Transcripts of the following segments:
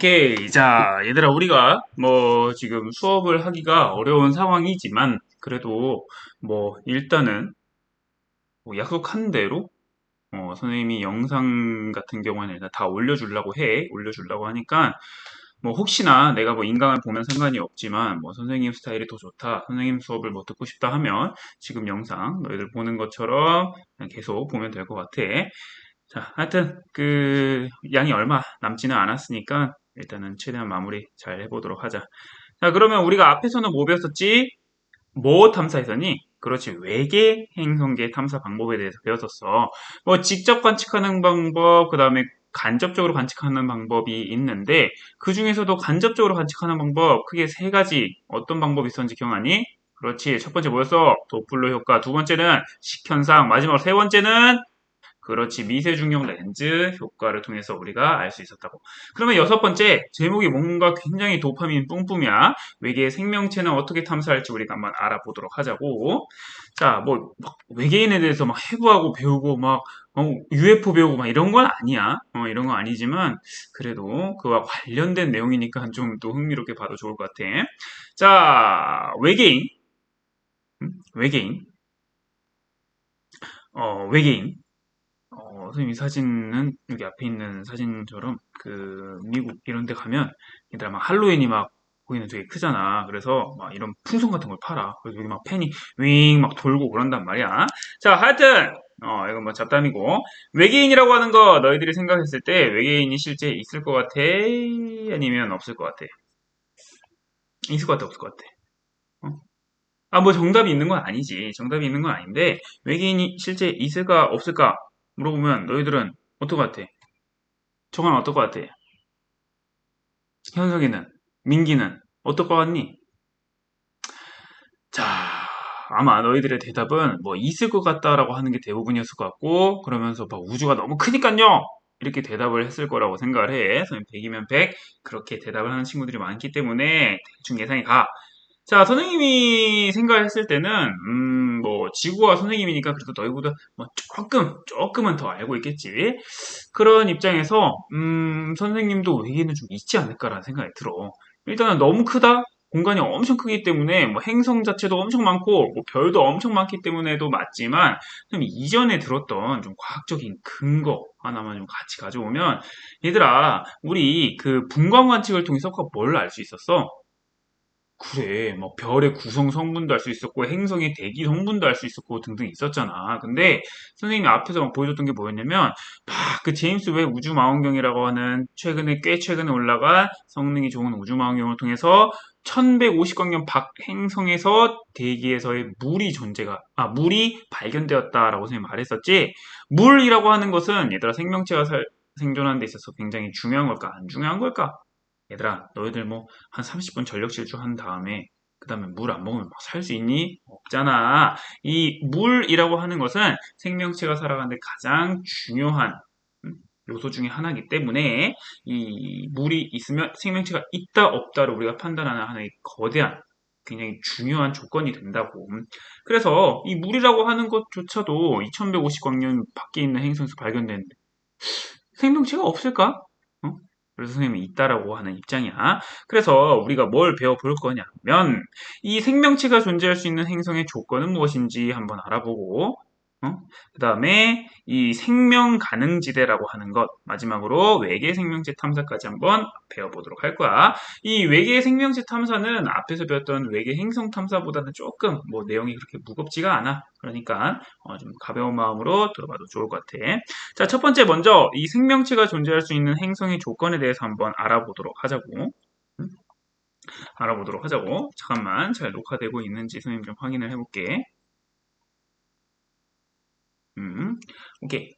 오케이. 자, 얘들아, 우리가 지금 수업을 하기가 어려운 상황이지만, 그래도 일단은 약속한 대로, 선생님이 영상 같은 경우에는 일단 다 올려주려고 해. 올려주려고 하니까, 혹시나 내가 인강을 보면 상관이 없지만, 선생님 스타일이 더 좋다, 선생님 수업을 듣고 싶다 하면, 지금 영상 너희들 보는 것처럼 그냥 계속 보면 될 것 같아. 자, 하여튼 양이 얼마 남지는 않았으니까 일단은 최대한 마무리 잘 해보도록 하자. 자, 그러면 우리가 앞에서는 뭐 배웠었지? 뭐 탐사했었니? 그렇지, 외계 행성계 탐사 방법에 대해서 배웠었어. 직접 관측하는 방법, 그 다음에 간접적으로 관측하는 방법이 있는데, 그 중에서도 간접적으로 관측하는 방법 크게 세 가지. 어떤 방법이 있었는지 기억나니? 그렇지, 첫 번째 뭐였어? 도플러 효과. 두 번째는 식현상. 마지막으로 세 번째는, 그렇지, 미세 중력 렌즈 효과를 통해서 우리가 알 수 있었다고. 그러면 여섯 번째, 제목이 뭔가 굉장히 도파민 뿜뿜이야. 외계의 생명체는 어떻게 탐사할지 우리가 한번 알아보도록 하자고. 자, 외계인에 대해서 해부하고 배우고 UFO 배우고 이런 건 아니야. 이런 건 아니지만 그래도 그와 관련된 내용이니까 좀 또 흥미롭게 봐도 좋을 것 같아. 자, 외계인. 외계인. 외계인. 선생님, 이 사진은 여기 앞에 있는 사진처럼 미국 이런 데 가면 얘들아 할로윈이 거기는 되게 크잖아. 그래서 이런 풍선 같은 걸 팔아. 그래서 여기 펜이 윙 돌고 그런단 말이야. 자, 하여튼 이건 잡담이고, 외계인이라고 하는 거 너희들이 생각했을 때 외계인이 실제 있을 것 같아? 아니면 없을 것 같아? 있을 것 같아, 없을 것 같아? 어? 정답이 있는 건 아니지. 정답이 있는 건 아닌데, 외계인이 실제 있을까, 없을까? 물어보면 너희들은 어떨 것 같아? 정한 어떨 것 같아? 현석이는? 민기는? 어떨 것 같니? 자, 아마 너희들의 대답은 있을 것 같다라고 하는 게 대부분이었을 것 같고, 그러면서 우주가 너무 크니까요! 이렇게 대답을 했을 거라고 생각을 해. 선생님 100이면 100. 그렇게 대답을 하는 친구들이 많기 때문에 대충 예상이 가. 자, 선생님이 생각했을 때는, 지구가 선생님이니까 그래도 너희보다 조금은 더 알고 있겠지. 그런 입장에서, 선생님도 외계인은 좀 있지 않을까라는 생각이 들어. 일단은 너무 크다? 공간이 엄청 크기 때문에, 행성 자체도 엄청 많고, 별도 엄청 많기 때문에도 맞지만, 좀 이전에 들었던 좀 과학적인 근거 하나만 좀 같이 가져오면, 얘들아, 우리 분광 관측을 통해서 뭘 알 수 있었어? 그래, 별의 구성 성분도 알 수 있었고, 행성의 대기 성분도 알 수 있었고, 등등 있었잖아. 근데, 선생님이 앞에서 보여줬던 게 뭐였냐면, 제임스 웹 우주망원경이라고 하는, 꽤 최근에 올라간 성능이 좋은 우주망원경을 통해서, 1150광년 밖 행성에서 대기에서의 물이 발견되었다라고 선생님이 말했었지. 물이라고 하는 것은, 얘들아, 생명체가 생존하는 데 있어서 굉장히 중요한 걸까, 안 중요한 걸까? 얘들아, 너희들 한 30분 전력 질주한 다음에 그 다음에 물 안 먹으면 살 수 있니? 없잖아. 이 물이라고 하는 것은 생명체가 살아가는데 가장 중요한 요소 중에 하나이기 때문에, 이 물이 있으면 생명체가 있다 없다를 우리가 판단하는 하나의 거대한, 굉장히 중요한 조건이 된다고. 그래서 이 물이라고 하는 것조차도 2150광년 밖에 있는 행성에서 발견되는데 생명체가 없을까? 어? 그래서 선생님이 있다라고 하는 입장이야. 그래서 우리가 뭘 배워볼 거냐면, 이 생명체가 존재할 수 있는 행성의 조건은 무엇인지 한번 알아보고, 그 다음에 이 생명 가능지대라고 하는 것, 마지막으로 외계 생명체 탐사까지 한번 배워보도록 할 거야. 이 외계 생명체 탐사는 앞에서 배웠던 외계 행성 탐사보다는 조금 내용이 그렇게 무겁지가 않아. 그러니까 좀 가벼운 마음으로 들어봐도 좋을 것 같아. 자, 첫 번째 먼저 이 생명체가 존재할 수 있는 행성의 조건에 대해서 한번 알아보도록 하자고. 음, 알아보도록 하자고. 잠깐만, 잘 녹화되고 있는지 선생님 좀 확인을 해볼게. 오케이.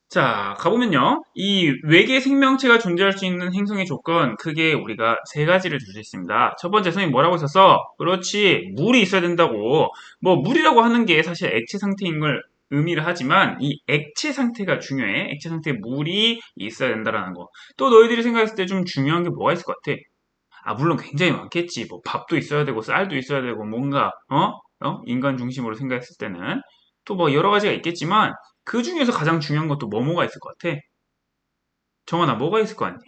자, 가보면요. 이 외계 생명체가 존재할 수 있는 행성의 조건, 크게 우리가 세 가지를 줄 수 있습니다. 첫 번째, 선생님 뭐라고 했었어? 그렇지, 물이 있어야 된다고. 물이라고 하는 게 사실 액체 상태인 걸 의미를 하지만, 이 액체 상태가 중요해. 액체 상태에 물이 있어야 된다라는 거. 또 너희들이 생각했을 때 좀 중요한 게 뭐가 있을 것 같아? 물론 굉장히 많겠지. 밥도 있어야 되고, 쌀도 있어야 되고, 뭔가, 인간 중심으로 생각했을 때는. 또 여러 가지가 있겠지만, 그 중에서 가장 중요한 것도 뭐가 있을 것 같아? 정원아, 뭐가 있을 것 같니?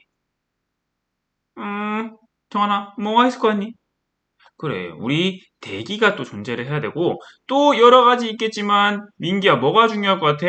정하나, 뭐가 있을 것 같니? 그래, 우리 대기가 또 존재를 해야 되고, 또 여러 가지 있겠지만, 민기야, 뭐가 중요할 것 같아?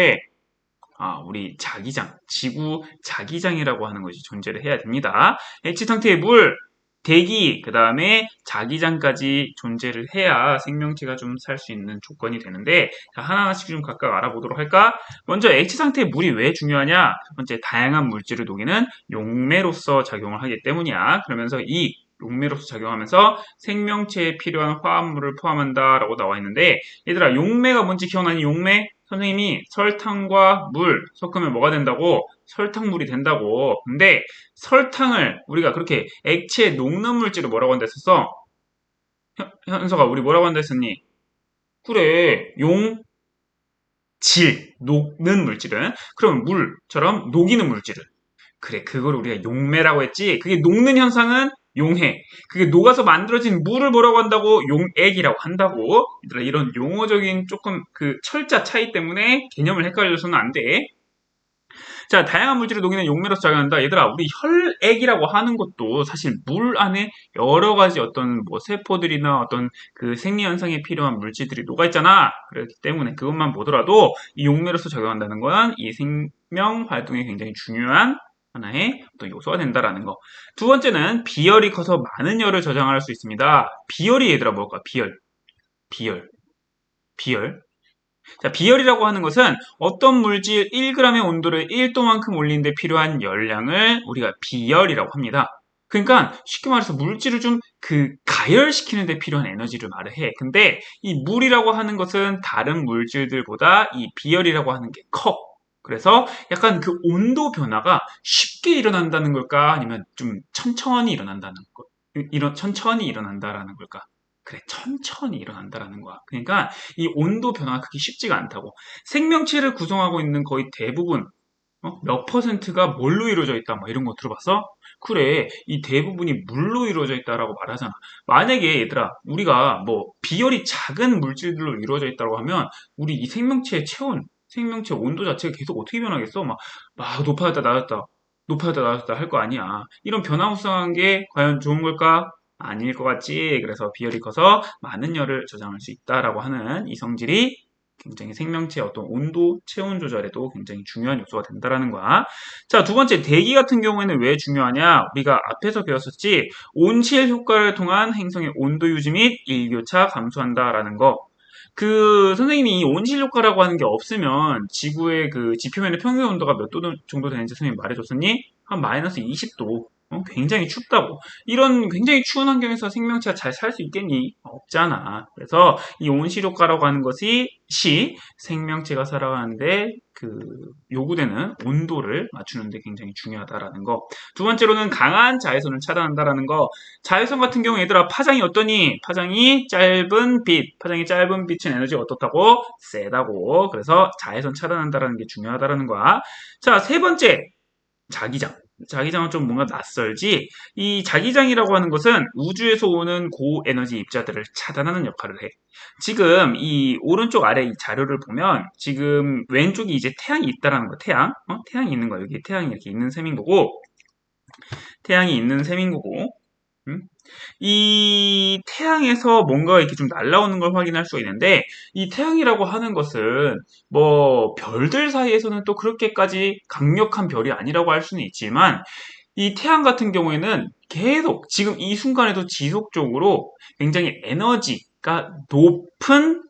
우리 자기장, 지구 자기장이라고 하는 것이 존재를 해야 됩니다. H 상태의 물, 대기, 그 다음에 자기장까지 존재를 해야 생명체가 좀 살 수 있는 조건이 되는데, 자, 하나하나씩 좀 각각 알아보도록 할까? 먼저 H 상태의 물이 왜 중요하냐? 첫 번째, 다양한 물질을 녹이는 용매로서 작용을 하기 때문이야. 그러면서 이 용매로서 작용하면서 생명체에 필요한 화합물을 포함한다라고 나와 있는데, 얘들아, 용매가 뭔지 기억나니? 용매? 선생님이 설탕과 물 섞으면 뭐가 된다고? 설탕물이 된다고. 근데 설탕을 우리가 그렇게 액체에 녹는 물질을 뭐라고 한다 했었어? 현서가 우리 뭐라고 한다 했었니? 그래, 녹는 물질은? 그럼 물처럼 녹이는 물질은? 그래, 그걸 우리가 용매라고 했지. 그게 녹는 현상은 용해. 그게 녹아서 만들어진 물을 뭐라고 한다고? 용액이라고 한다고. 얘들아, 이런 용어적인 조금 그 철자 차이 때문에 개념을 헷갈려서는 안 돼. 자, 다양한 물질을 녹이는 용매로서 작용한다. 얘들아, 우리 혈액이라고 하는 것도 사실 물 안에 여러 가지 어떤 뭐 세포들이나 어떤 그 생리 현상에 필요한 물질들이 녹아 있잖아. 그렇기 때문에 그것만 보더라도 이 용매로서 작용한다는 건 이 생명 활동에 굉장히 중요한 하나의 또 요소가 된다라는 거. 두 번째는 비열이 커서 많은 열을 저장할 수 있습니다. 비열이 얘들아 뭘까? 비열, 비열. 자, 비열이라고 하는 것은 어떤 물질 1g의 온도를 1도만큼 올리는 데 필요한 열량을 우리가 비열이라고 합니다. 그러니까 쉽게 말해서 물질을 좀 가열시키는 데 필요한 에너지를 말을 해. 근데 이 물이라고 하는 것은 다른 물질들보다 이 비열이라고 하는 게 커. 그래서 약간 그 온도 변화가 쉽게 일어난다는 걸까? 아니면 좀 천천히 일어난다는 거, 천천히 일어난다라는 걸까? 그래, 천천히 일어난다라는 거야. 그러니까 이 온도 변화가 그렇게 쉽지가 않다고. 생명체를 구성하고 있는 거의 대부분 몇 퍼센트가 뭘로 이루어져 있다, 뭐 이런 거 들어봤어? 그래, 이 대부분이 물로 이루어져 있다라고 말하잖아. 만약에 얘들아, 우리가 뭐 비열이 작은 물질들로 이루어져 있다고 하면 우리 이 생명체의 체온, 생명체 온도 자체가 계속 어떻게 변하겠어? 막 높아졌다 낮았다, 높아졌다 낮았다 할 거 아니야. 이런 변화무쌍한 게 과연 좋은 걸까? 아닐 것 같지. 그래서 비열이 커서 많은 열을 저장할 수 있다라고 하는 이 성질이 굉장히 생명체의 어떤 온도, 체온 조절에도 굉장히 중요한 요소가 된다라는 거야. 자, 두 번째, 대기 같은 경우에는 왜 중요하냐? 우리가 앞에서 배웠었지. 온실 효과를 통한 행성의 온도 유지 및 일교차 감소한다라는 거. 선생님이 이 온실 효과라고 하는 게 없으면 지구의 그 지표면의 평균 온도가 몇 도 정도 되는지 선생님이 말해줬었니? 한 마이너스 20도. 굉장히 춥다고. 이런 굉장히 추운 환경에서 생명체가 잘 살 수 있겠니? 없잖아. 그래서 이 온실 효과라고 하는 것이 생명체가 살아가는데 요구되는 온도를 맞추는데 굉장히 중요하다라는 거. 두 번째로는 강한 자외선을 차단한다라는 거. 자외선 같은 경우 얘들아 파장이 어떠니? 파장이 짧은 빛은 에너지가 어떻다고? 세다고. 그래서 자외선 차단한다라는 게 중요하다라는 거야. 자, 세 번째. 자기장. 자기장은 좀 뭔가 낯설지? 이 자기장이라고 하는 것은 우주에서 오는 고에너지 입자들을 차단하는 역할을 해. 지금 이 오른쪽 아래 이 자료를 보면 지금 왼쪽이 이제 태양이 있다라는 거, 태양. 태양이 있는 거야. 여기 태양이 이렇게 있는 셈인 거고, 태양이 있는 셈인 거고, 음? 이 태양에서 뭔가 이렇게 좀 날아오는 걸 확인할 수가 있는데 이 태양이라고 하는 것은 뭐 별들 사이에서는 또 그렇게까지 강력한 별이 아니라고 할 수는 있지만 이 태양 같은 경우에는 계속 지금 이 순간에도 지속적으로 굉장히 에너지가 높은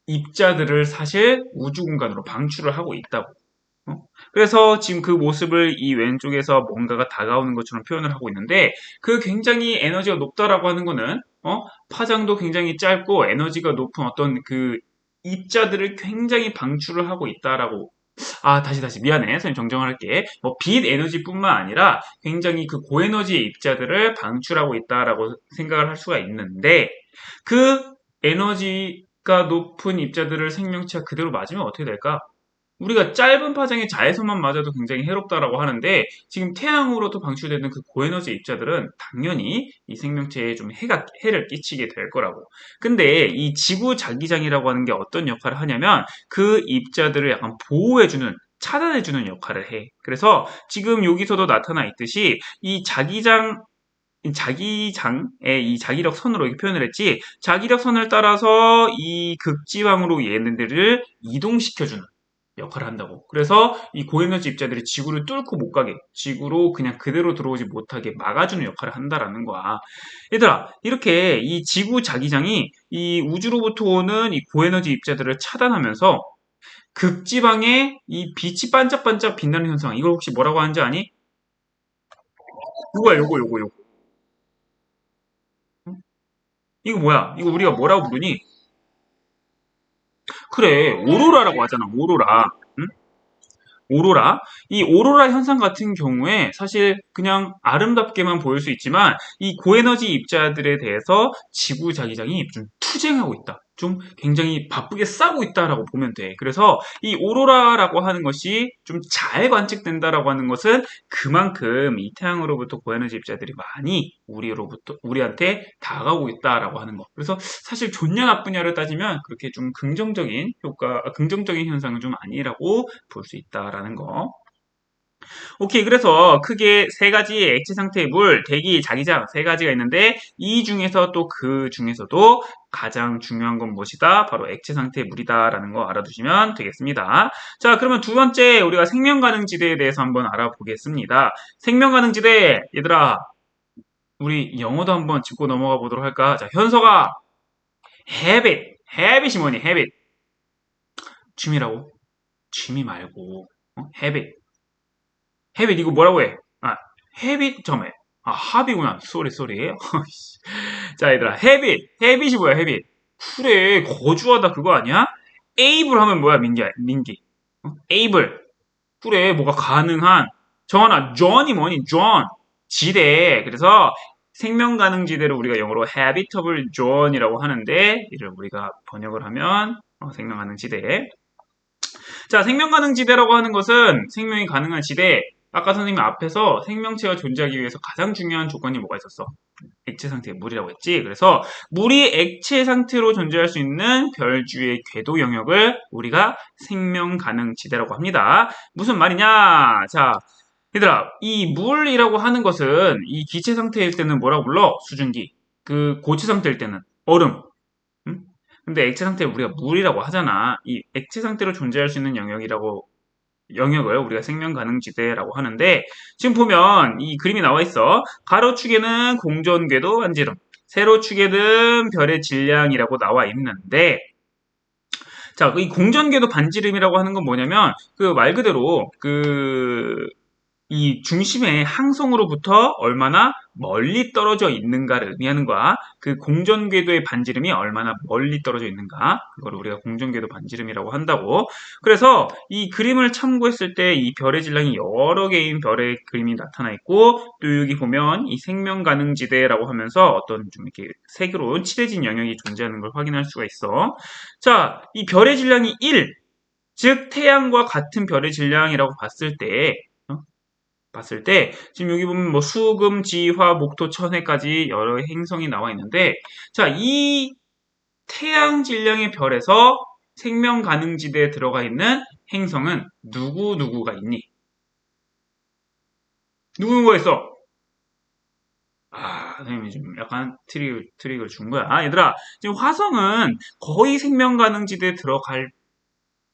입자들을 사실 우주 공간으로 방출을 하고 있다고. 그래서 지금 그 모습을 이 왼쪽에서 뭔가가 다가오는 것처럼 표현을 하고 있는데 그 굉장히 에너지가 높다라고 하는 거는 파장도 굉장히 짧고 에너지가 높은 어떤 그 입자들을 굉장히 방출을 하고 있다라고. 다시 미안해. 선생님 정정을 할게. 뭐 빛 에너지뿐만 아니라 굉장히 그 고에너지의 입자들을 방출하고 있다라고 생각을 할 수가 있는데 그 에너지가 높은 입자들을 생명체가 그대로 맞으면 어떻게 될까? 우리가 짧은 파장의 자외선만 맞아도 굉장히 해롭다라고 하는데 지금 태양으로부터 방출되는 그 고에너지 입자들은 당연히 이 생명체에 좀 해를 끼치게 될 거라고. 근데 이 지구 자기장이라고 하는 게 어떤 역할을 하냐면 그 입자들을 약간 보호해주는 차단해주는 역할을 해. 그래서 지금 여기서도 나타나 있듯이 이 자기장 자기장의 이 자기력 선으로 이렇게 표현을 했지, 자기력 선을 따라서 이 극지방으로 얘네들을 이동시켜주는 역할을 한다고. 그래서 이 고에너지 입자들이 지구를 뚫고 못 가게, 지구로 그냥 그대로 들어오지 못하게 막아주는 역할을 한다라는 거야. 얘들아, 이렇게 이 지구 자기장이 이 우주로부터 오는 이 고에너지 입자들을 차단하면서 극지방에 이 빛이 반짝반짝 빛나는 현상, 이걸 혹시 뭐라고 하는지 아니? 요거야, 요거. 응? 이거 뭐야? 이거 우리가 뭐라고 부르니? 그래, 오로라라고 하잖아, 오로라. 응? 오로라. 이 오로라 현상 같은 경우에 사실 그냥 아름답게만 보일 수 있지만 이 고에너지 입자들에 대해서 지구 자기장이 좀 투쟁하고 있다. 좀 굉장히 바쁘게 싸우고 있다라고 보면 돼. 그래서 이 오로라라고 하는 것이 좀 잘 관측된다라고 하는 것은 그만큼 이 태양으로부터 고에너지 입자들이 많이 우리한테 다가오고 있다라고 하는 거. 그래서 사실 좋냐 나쁘냐를 따지면 그렇게 좀 긍정적인 현상은 좀 아니라고 볼 수 있다라는 거. 오케이. 그래서 크게 세 가지의 액체 상태의 물, 대기, 자기장 세 가지가 있는데 이 중에서 또 그 중에서도 가장 중요한 건 무엇이다? 바로 액체 상태의 물이다라는 거 알아두시면 되겠습니다. 자, 그러면 두 번째 우리가 생명 가능지대에 대해서 한번 알아보겠습니다. 생명 가능지대, 얘들아, 우리 영어도 한번 짚고 넘어가 보도록 할까? 자, 현서가 habit이 뭐니? habit. 취미라고? 취미 말고, habit. 헤빗 이거 뭐라고 해? 아, 헤빗 점에. 아, 합이구나. 쏘리. 자, 얘들아. 헤빗이 뭐야, 헤빗? 그래, 거주하다 그거 아니야? 에이블 하면 뭐야, 민기? 에이블. 그래, 뭐가 가능한. 정원아, 존이 뭐니? 존. 지대. 그래서 생명 가능 지대를 우리가 영어로 habitable zone이라고 하는데, 이를 우리가 번역을 하면 생명 가능 지대. 자, 생명 가능 지대라고 하는 것은 생명이 가능한 지대. 아까 선생님이 앞에서 생명체가 존재하기 위해서 가장 중요한 조건이 뭐가 있었어? 액체 상태의 물이라고 했지. 그래서 물이 액체 상태로 존재할 수 있는 별주의 궤도 영역을 우리가 생명 가능 지대라고 합니다. 무슨 말이냐? 자, 얘들아, 이 물이라고 하는 것은 이 기체 상태일 때는 뭐라고 불러? 수증기. 그 고체 상태일 때는 얼음. 응? 근데 액체 상태 우리가 물이라고 하잖아. 이 액체 상태로 존재할 수 있는 영역을 우리가 생명 가능 지대라고 하는데 지금 보면 이 그림이 나와 있어. 가로축에는 공전궤도 반지름, 세로축에는 별의 질량이라고 나와 있는데 자, 이 공전궤도 반지름이라고 하는 건 뭐냐면 그 말 그대로 이 중심의 항성으로부터 얼마나 멀리 떨어져 있는가를 의미하는 거야. 그 공전궤도의 반지름이 얼마나 멀리 떨어져 있는가. 그걸 우리가 공전궤도 반지름이라고 한다고. 그래서 이 그림을 참고했을 때 이 별의 질량이 여러 개인 별의 그림이 나타나 있고 또 여기 보면 이 생명 가능 지대라고 하면서 어떤 좀 이렇게 색으로 칠해진 영역이 존재하는 걸 확인할 수가 있어. 자, 이 별의 질량이 1, 즉 태양과 같은 별의 질량이라고 봤을 때 지금 여기 보면 뭐 수금, 지화, 목토, 천해까지 여러 행성이 나와 있는데 자, 이 태양 질량의 별에서 생명 가능 지대에 들어가 있는 행성은 누구가 있니? 누구가 있어? 아, 선생님이 좀 약간 트릭을 준 거야. 아, 얘들아, 지금 화성은 거의 생명 가능 지대에 들어갈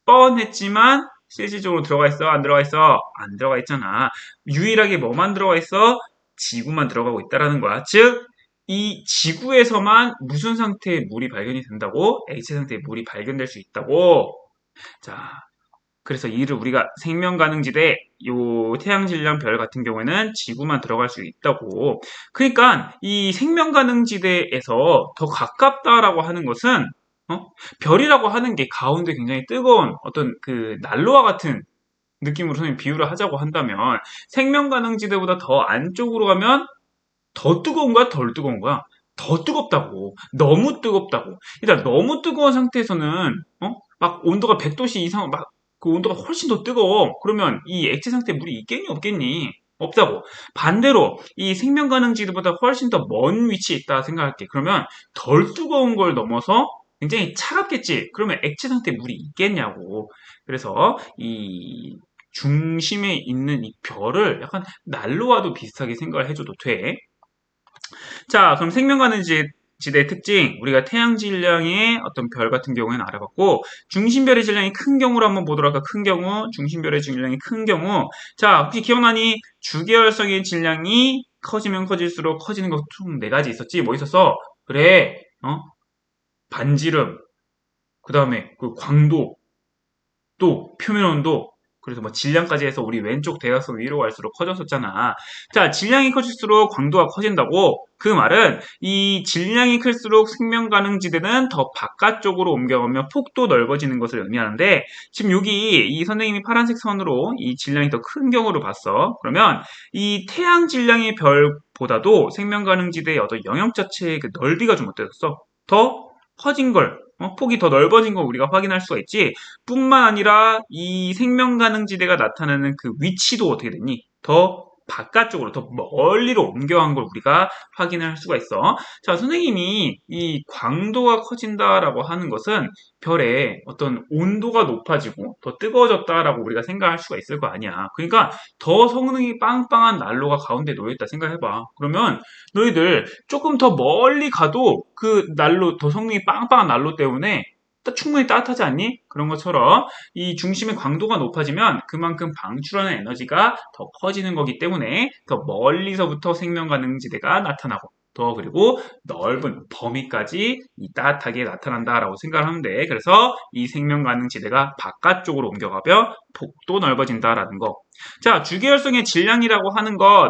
뻔했지만 실질적으로 들어가 있어? 안 들어가 있어? 안 들어가 있잖아. 유일하게 뭐만 들어가 있어? 지구만 들어가고 있다라는 거야. 즉, 이 지구에서만 무슨 상태의 물이 발견이 된다고? 액체 상태의 물이 발견될 수 있다고? 자, 그래서 이를 우리가 생명 가능지대, 요 태양 질량 별 같은 경우에는 지구만 들어갈 수 있다고. 그러니까 이 생명 가능지대에서 더 가깝다라고 하는 것은 별이라고 하는 게 가운데 굉장히 뜨거운 어떤 그 난로와 같은 느낌으로 선생님 비유를 하자고 한다면 생명 가능지대보다 더 안쪽으로 가면 더 뜨거운 거야, 덜 뜨거운 거야? 더 뜨겁다고. 너무 뜨겁다고. 일단 너무 뜨거운 상태에서는 막 온도가 100도씨 이상 막 그 온도가 훨씬 더 뜨거워. 그러면 이 액체 상태에 물이 있겠니 없겠니? 없다고. 반대로 이 생명 가능지대보다 훨씬 더 먼 위치에 있다 생각할게. 그러면 덜 뜨거운 걸 넘어서 굉장히 차갑겠지. 그러면 액체 상태에 물이 있겠냐고. 그래서 이 중심에 있는 이 별을 약간 난로와도 비슷하게 생각을 해줘도 돼. 자, 그럼 지대의 특징, 우리가 태양 질량의 어떤 별 같은 경우에는 알아봤고, 중심별의 질량이 큰 경우로 한번 보도록 할까? 큰 경우, 중심별의 질량이 큰 경우. 자, 혹시 기억나니? 주계열성의 질량이 커지면 커질수록 커지는 것 총 네 가지 있었지? 뭐 있었어? 그래, 반지름, 그 다음에 그 광도, 또 표면 온도, 그래서 뭐 질량까지 해서 우리 왼쪽 대각선 위로 갈수록 커졌었잖아. 자, 질량이 커질수록 광도가 커진다고. 그 말은 이 질량이 클수록 생명 가능 지대는 더 바깥쪽으로 옮겨가며 폭도 넓어지는 것을 의미하는데, 지금 여기 이 선생님이 파란색 선으로 이 질량이 더 큰 경우로 봤어. 그러면 이 태양 질량의 별보다도 생명 가능 지대의 어떤 영역 자체의 그 넓이가 좀 어땠어? 더 커진 걸, 폭이 더 넓어진 걸 우리가 확인할 수가 있지. 뿐만 아니라 이 생명 가능지대가 나타나는 그 위치도 어떻게 됐니? 더 바깥쪽으로, 더 멀리로 옮겨간 걸 우리가 확인할 수가 있어. 자, 선생님이 이 광도가 커진다라고 하는 것은 별의 어떤 온도가 높아지고 더 뜨거워졌다라고 우리가 생각할 수가 있을 거 아니야. 그러니까 더 성능이 빵빵한 난로가 가운데 놓여있다 생각해봐. 그러면 너희들 조금 더 멀리 가도 그 난로, 더 성능이 빵빵한 난로 때문에 충분히 따뜻하지 않니? 그런 것처럼 이 중심의 광도가 높아지면 그만큼 방출하는 에너지가 더 커지는 거기 때문에 더 멀리서부터 생명 가능지대가 나타나고 더 그리고 넓은 범위까지 이 따뜻하게 나타난다라고 생각을 하면 돼. 그래서 이 생명 가능지대가 바깥쪽으로 옮겨가며 폭도 넓어진다라는 거. 자, 주계열성의 질량이라고 하는 것,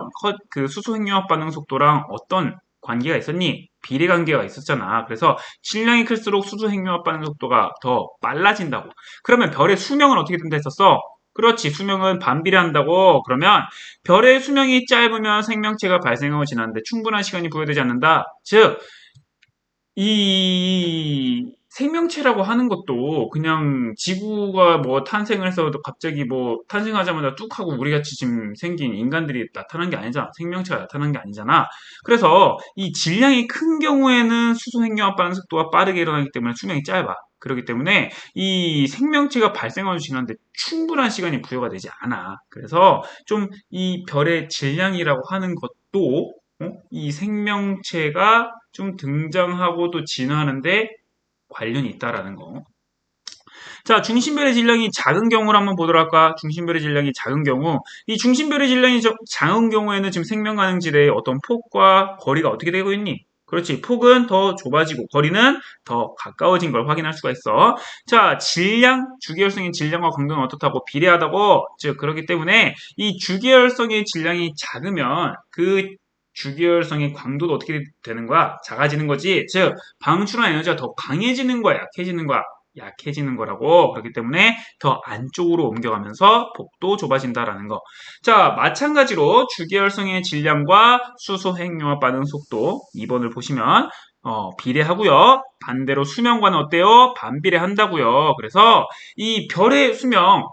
그 수소 핵융합 반응 속도랑 어떤 관계가 있었니? 비례 관계가 있었잖아. 그래서 질량이 클수록 수소 핵융합 반응 속도가 더 빨라진다고. 그러면 별의 수명은 어떻게 된다 했었어? 그렇지. 수명은 반비례한다고. 그러면 별의 수명이 짧으면 생명체가 발생하고 지났는데 충분한 시간이 부여되지 않는다. 즉, 이 생명체라고 하는 것도 그냥 지구가 뭐 탄생을 해서 갑자기 뭐 탄생하자마자 뚝 하고 우리 같이 지금 생긴 인간들이 나타난 게 아니잖아. 생명체가 나타난 게 아니잖아. 그래서 이 질량이 큰 경우에는 수소 핵융합 반응 속도가 빠르게 일어나기 때문에 수명이 짧아. 그렇기 때문에 이 생명체가 발생하고 지났는데 충분한 시간이 부여가 되지 않아. 그래서 좀 이 별의 질량이라고 하는 것도 이 생명체가 좀 등장하고 또 진화하는데 관련이 있다라는 거. 자, 중심별의 질량이 작은 경우를 한번 보도록 할까? 중심별의 질량이 작은 경우. 이 중심별의 질량이 작은 경우에는 지금 생명 가능지대의 어떤 폭과 거리가 어떻게 되고 있니? 그렇지. 폭은 더 좁아지고 거리는 더 가까워진 걸 확인할 수가 있어. 자, 질량, 주계열성의 질량과 강도는 어떻다고? 비례하다고. 즉, 그렇기 때문에 이 주계열성의 질량이 작으면 그 주계열성의 광도도 어떻게 되는 거야? 작아지는 거지. 즉, 방출한 에너지가 더 강해지는 거야? 약해지는 거야? 약해지는 거라고. 그렇기 때문에 더 안쪽으로 옮겨가면서 폭도 좁아진다라는 거. 자, 마찬가지로 주계열성의 질량과 수소 핵융합 반응 속도 2번을 보시면 비례하고요. 반대로 수명과는 어때요? 반비례한다고요. 그래서 이 별의 수명,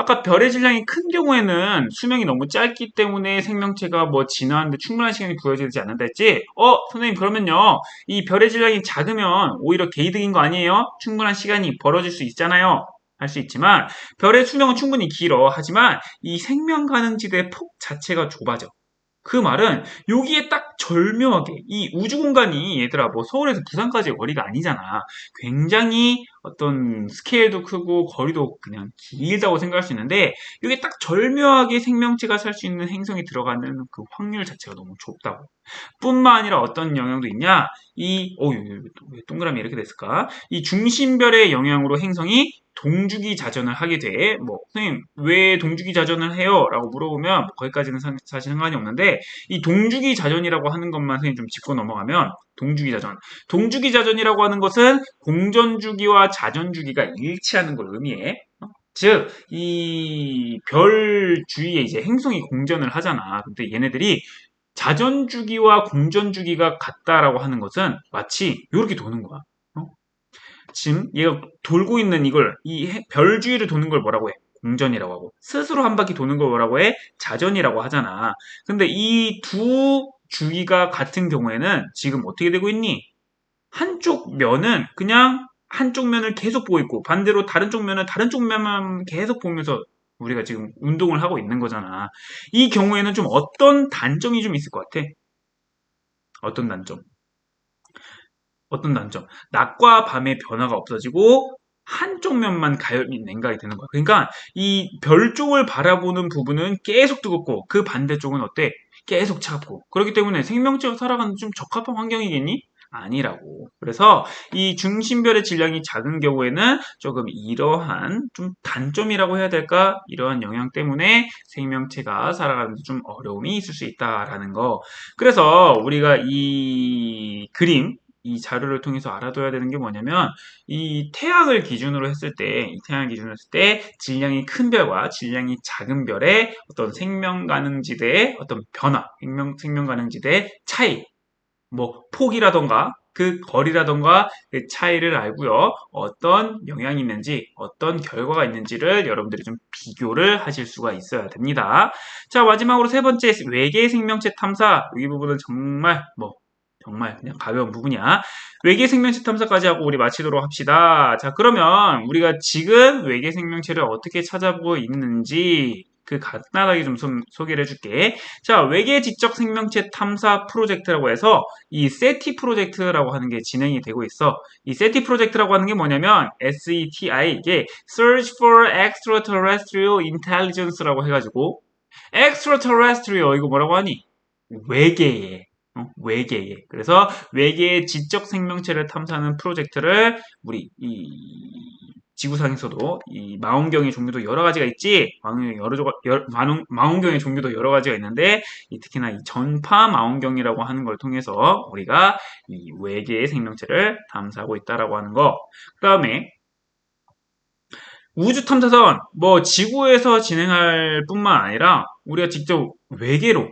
아까 별의 질량이 큰 경우에는 수명이 너무 짧기 때문에 생명체가 뭐 진화하는데 충분한 시간이 부여지지 않는다 했지? 선생님 그러면요. 이 별의 질량이 작으면 오히려 개이득인 거 아니에요? 충분한 시간이 벌어질 수 있잖아요. 할 수 있지만 별의 수명은 충분히 길어. 하지만 이 생명 가능지대의 폭 자체가 좁아져. 그 말은 여기에 딱 절묘하게 이 우주 공간이 얘들아 뭐 서울에서 부산까지의 거리가 아니잖아. 굉장히 어떤 스케일도 크고 거리도 그냥 길다고 생각할 수 있는데 여기 딱 절묘하게 생명체가 살 수 있는 행성이 들어가는 그 확률 자체가 너무 좁다고. 뿐만 아니라 어떤 영향도 있냐? 왜 동그라미 이렇게 됐을까? 이 중심별의 영향으로 행성이 동주기 자전을 하게 돼. 뭐, 선생님, 왜 동주기 자전을 해요? 라고 물어보면, 뭐 거기까지는 사실 상관이 없는데, 이 동주기 자전이라고 하는 것만 선생님 좀 짚고 넘어가면, 동주기 자전. 동주기 자전이라고 하는 것은 공전주기와 자전주기가 일치하는 걸 의미해. 즉, 이 별 주위에 이제 행성이 공전을 하잖아. 근데 얘네들이 자전주기와 공전주기가 같다라고 하는 것은 마치 이렇게 도는 거야. 지금 얘가 돌고 있는 이걸 이 별 주위를 도는 걸 뭐라고 해? 공전이라고 하고 스스로 한 바퀴 도는 걸 뭐라고 해? 자전이라고 하잖아. 근데 이 두 주기가 같은 경우에는 지금 어떻게 되고 있니? 한쪽 면은 그냥 한쪽 면을 계속 보고 있고 반대로 다른 쪽 면은 다른 쪽 면만 계속 보면서 우리가 지금 운동을 하고 있는 거잖아. 이 경우에는 좀 어떤 단점이 좀 있을 것 같아? 어떤 단점? 어떤 단점? 낮과 밤의 변화가 없어지고 한쪽 면만 가열이 냉각이 되는 거야. 그러니까 이 별 쪽을 바라보는 부분은 계속 뜨겁고 그 반대쪽은 어때? 계속 차갑고. 그렇기 때문에 생명체가 살아가는 좀 적합한 환경이겠니? 아니라고. 그래서 이 중심별의 질량이 작은 경우에는 조금 이러한 좀 단점이라고 해야 될까? 이러한 영향 때문에 생명체가 살아가는 데 좀 어려움이 있을 수 있다라는 거. 그래서 우리가 이 그림 이 자료를 통해서 알아둬야 되는 게 뭐냐면 이 태양을 기준으로 했을 때, 이 태양을 기준으로 했을 때 질량이 큰 별과 질량이 작은 별의 어떤 생명 가능지대의 어떤 변화, 생명 가능지대의 차이, 뭐 폭이라던가 그 거리라던가 그 차이를 알고요. 어떤 영향이 있는지, 어떤 결과가 있는지를 여러분들이 좀 비교를 하실 수가 있어야 됩니다. 자, 마지막으로 세 번째 외계 생명체 탐사. 이 부분은 정말 그냥 가벼운 부분이야. 외계 생명체 탐사까지 하고 우리 마치도록 합시다. 자, 그러면 우리가 지금 외계 생명체를 어떻게 찾아보고 있는지 그 간단하게 좀 소개를 해줄게. 자, 외계 지적 생명체 탐사 프로젝트라고 해서 이 세티 프로젝트라고 하는 게 진행이 되고 있어. 이 세티 프로젝트라고 하는 게 뭐냐면 SETI 이게 Search for Extraterrestrial Intelligence라고 해가지고 Extraterrestrial 이거 뭐라고 하니? 외계에 외계에. 그래서 외계의 지적 생명체를 탐사하는 프로젝트를 우리 이 지구상에서도 이 망원경의 종류도 여러 가지가 있지. 망원경의 종류도 여러 가지가 있는데 특히나 이 전파 망원경이라고 하는 걸 통해서 우리가 이 외계의 생명체를 탐사하고 있다라고 하는 거. 그다음에 우주 탐사선 뭐 지구에서 진행할 뿐만 아니라 우리가 직접 외계로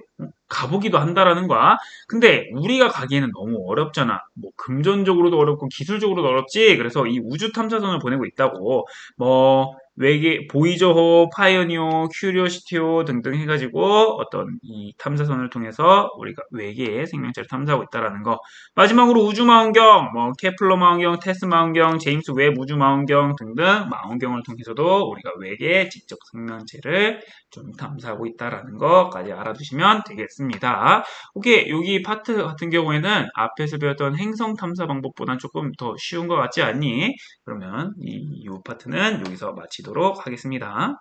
가보기도 한다라는 거야. 근데 우리가 가기에는 너무 어렵잖아. 뭐 금전적으로도 어렵고 기술적으로도 어렵지. 그래서 이 우주 탐사선을 보내고 있다고. 뭐 외계 보이저호, 파이어니어, 큐리오시티호 등등 해가지고 어떤 이 탐사선을 통해서 우리가 외계의 생명체를 탐사하고 있다라는 거. 마지막으로 우주 망원경, 뭐 케플러 망원경, 테스 망원경, 제임스 웹 우주 망원경 등등 망원경을 통해서도 우리가 외계의 지적 생명체를 좀 탐사하고 있다라는 것까지 알아두시면 되겠습니다. 오케이, 여기 파트 같은 경우에는 앞에서 배웠던 행성 탐사 방법보다는 조금 더 쉬운 것 같지 않니? 그러면 이 파트는 여기서 마치도록 하겠습니다.